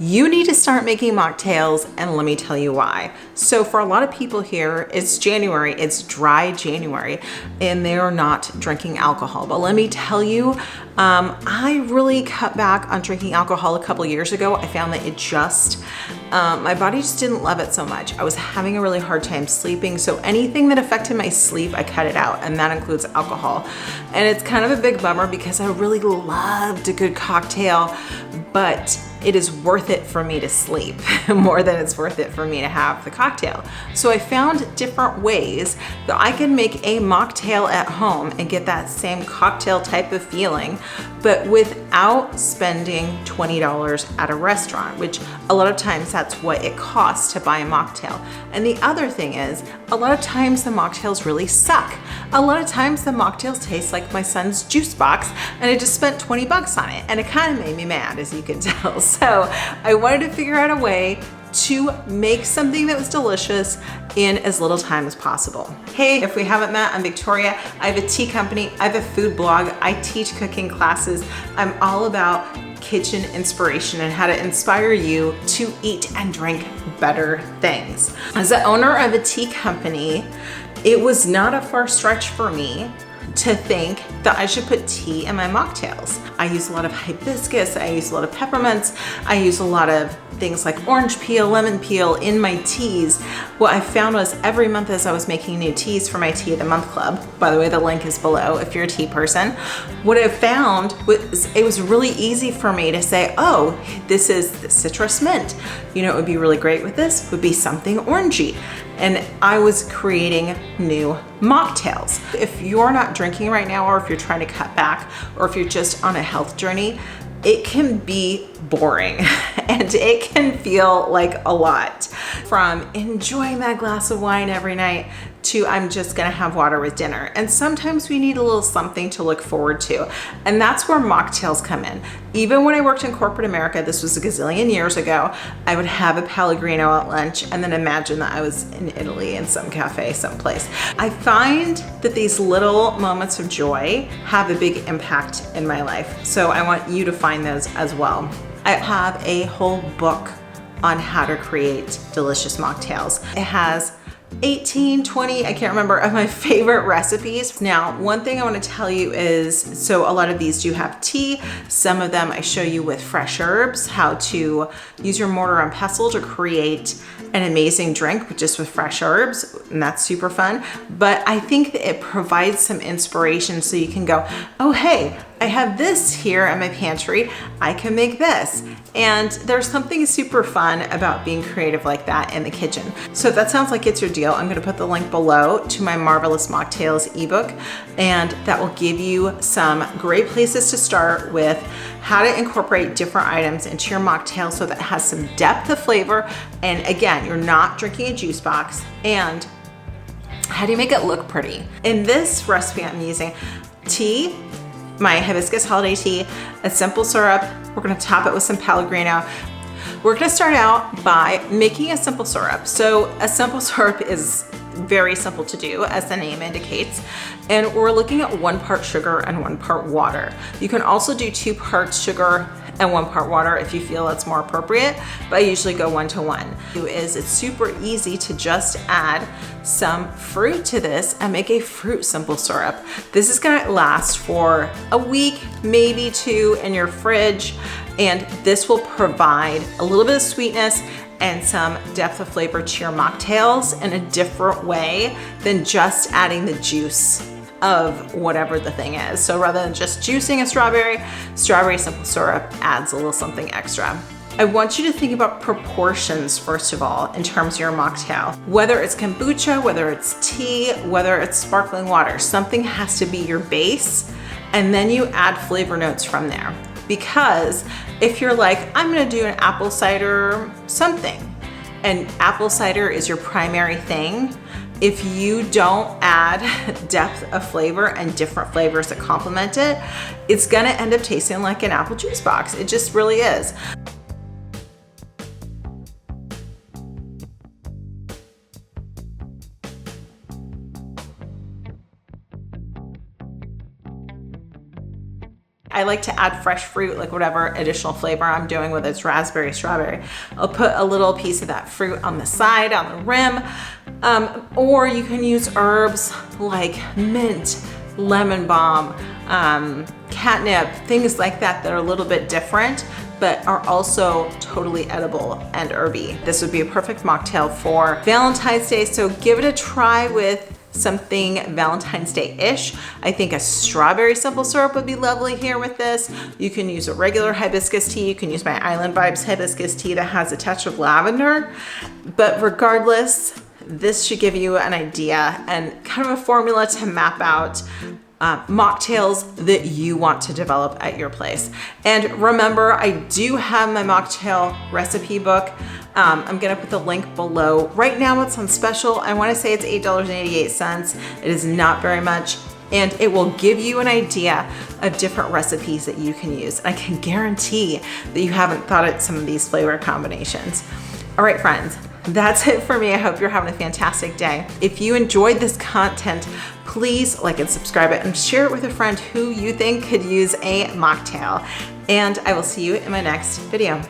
You need to start making mocktails, and let me tell you why. So for a lot of people here, it's January, it's dry January, and they are not drinking alcohol. But let me tell you, I really cut back on drinking alcohol a couple years ago. I found that my body just didn't love it so much. I was having a really hard time sleeping, so anything that affected my sleep, I cut it out, and that includes alcohol. And it's kind of a big bummer because I really loved a good cocktail, but it is worth it for me to sleep more than it's worth it for me to have the cocktail. So I found different ways that I can make a mocktail at home and get that same cocktail type of feeling, but without spending $20 at a restaurant, which a lot of times that's what it costs to buy a mocktail. And the other thing is, a lot of times the mocktails really suck. A lot of times the mocktails taste like my son's juice box, and I just spent 20 bucks on it, and it kind of made me mad, as you can tell. So I wanted to figure out a way to make something that was delicious in as little time as possible. Hey, if we haven't met, I'm Victoria. I have a tea company, I have a food blog, I teach cooking classes. I'm all about kitchen inspiration and how to inspire you to eat and drink better things. As the owner of a tea company, it was not a far stretch for me to think that I should put tea in my mocktails. I use a lot of hibiscus, I use a lot of peppermints, I use a lot of things like orange peel, lemon peel in my teas. What I found was every month as I was making new teas for my Tea of the Month Club, by the way, the link is below if you're a tea person, what I found was it was really easy for me to say, oh, this is the citrus mint. You know, it would be really great with this, would be something orangey. And I was creating new mocktails. If you're not drinking right now, or if you're trying to cut back, or if you're just on a health journey, it can be boring and it can feel like a lot. From enjoying that glass of wine every night to I'm just gonna have water with dinner. And sometimes we need a little something to look forward to. And that's where mocktails come in. Even when I worked in corporate America, this was a gazillion years ago, I would have a Pellegrino at lunch and then imagine that I was in Italy in some cafe someplace. I find that these little moments of joy have a big impact in my life. So I want you to find those as well. I have a whole book on how to create delicious mocktails. It has 18, 20, I can't remember, of my favorite recipes. Now, one thing I want to tell you is, so a lot of these do have tea. Some of them I show you with fresh herbs, how to use your mortar and pestle to create an amazing drink just with fresh herbs, and that's super fun. But I think that it provides some inspiration so you can go, oh, hey, I have this here in my pantry, I can make this. And there's something super fun about being creative like that in the kitchen. So if that sounds like it's your deal, I'm gonna put the link below to my Marvelous Mocktails ebook, and that will give you some great places to start with how to incorporate different items into your mocktail so that it has some depth of flavor. And again, you're not drinking a juice box. And how do you make it look pretty? In this recipe, I'm using tea, my hibiscus holiday tea, a simple syrup. We're gonna top it with some Pellegrino. We're gonna start out by making a simple syrup. So a simple syrup is very simple to do, as the name indicates. And we're looking at 1 part sugar and 1 part water. You can also do 2 parts sugar and 1 part water if you feel it's more appropriate, but I usually go 1 to 1. It's super easy to just add some fruit to this and make a fruit simple syrup. This is gonna last for a week, maybe 2 in your fridge, and this will provide a little bit of sweetness and some depth of flavor to your mocktails in a different way than just adding the juice of whatever the thing is. So rather than just juicing a strawberry simple syrup adds a little something extra. I want you to think about proportions first of all in terms of your mocktail. Whether it's kombucha, whether it's tea, whether it's sparkling water, something has to be your base, and then you add flavor notes from there. Because if you're like, I'm gonna do an apple cider something, and apple cider is your primary thing, if you don't add depth of flavor and different flavors that complement it, it's gonna end up tasting like an apple juice box. It just really is. I like to add fresh fruit, like whatever additional flavor I'm doing, whether it's raspberry, strawberry. I'll put a little piece of that fruit on the side, on the rim. Or you can use herbs like mint, lemon balm, catnip, things like that that are a little bit different, but are also totally edible and herby. This would be a perfect mocktail for Valentine's Day, so give it a try with something Valentine's Day-ish. I think a strawberry simple syrup would be lovely here with this. You can use a regular hibiscus tea. You can use my Island Vibes hibiscus tea that has a touch of lavender. But regardless, this should give you an idea and kind of a formula to map out mocktails that you want to develop at your place. And remember, I do have my mocktail recipe book. I'm gonna put the link below. Right now it's on special. I wanna say it's $8.88. It is not very much, and it will give you an idea of different recipes that you can use. I can guarantee that you haven't thought of some of these flavor combinations. All right, friends, that's it for me. I hope you're having a fantastic day. If you enjoyed this content, please like and subscribe it and share it with a friend who you think could use a mocktail. And I will see you in my next video.